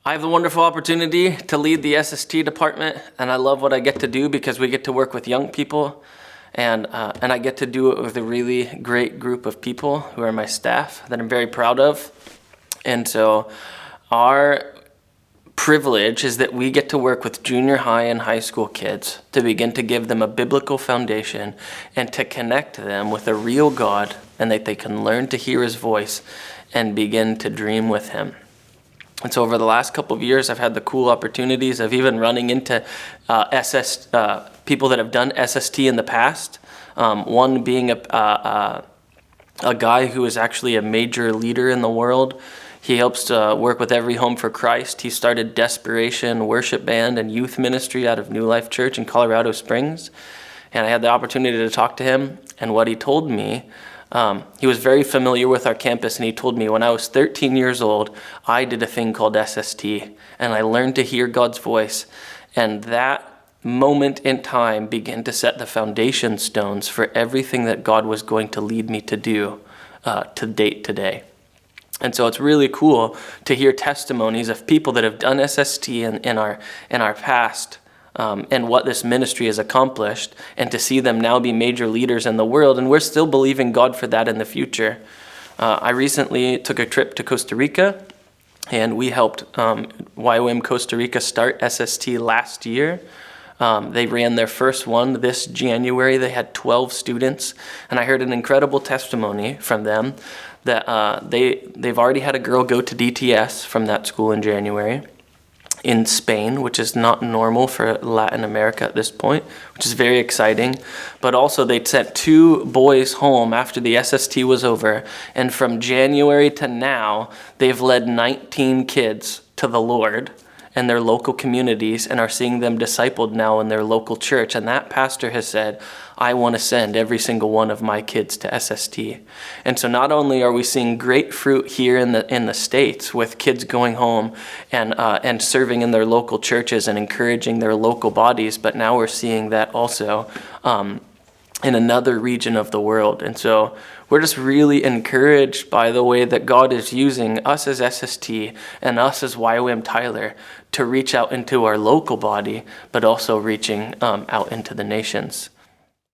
I have the wonderful opportunity to lead the SST department, and I love what I get to do because we get to work with young people, and I get to do it with a really great group of people who are my staff that I'm very proud of. And so our privilege is that we get to work with junior high and high school kids to begin to give them a biblical foundation and to connect them with a real God, and that they can learn to hear his voice and begin to dream with him. And so over the last couple of years, I've had the cool opportunities of even running into people that have done SST in the past. One being a guy who is actually a major leader in the world. He helps to work with Every Home for Christ. He started Desperation Worship Band and Youth Ministry out of New Life Church in Colorado Springs. And I had the opportunity to talk to him, and what he told me, he was very familiar with our campus, and he told me when I was 13 years old, I did a thing called SST, and I learned to hear God's voice, and that moment in time began to set the foundation stones for everything that God was going to lead me to do to date today. And so it's really cool to hear testimonies of people that have done SST in our past, and what this ministry has accomplished, and to see them now be major leaders in the world, and we're still believing God for that in the future. I recently took a trip to Costa Rica, and we helped YWAM Costa Rica start SST last year. They ran their first one this January. They had 12 students, and I heard an incredible testimony from them that they've already had a girl go to DTS from that school in January in Spain, which is not normal for Latin America at this point, which is very exciting. But also they sent 2 boys home after the SST was over, and from January to now, they've led 19 kids to the Lord in their local communities and are seeing them discipled now in their local church. And that pastor has said, I want to send every single one of my kids to SST. And so not only are we seeing great fruit here in the States with kids going home and serving in their local churches and encouraging their local bodies, but now we're seeing that also in another region of the world. And so we're just really encouraged by the way that God is using us as SST and us as YWAM Tyler to reach out into our local body, but also reaching out into the nations.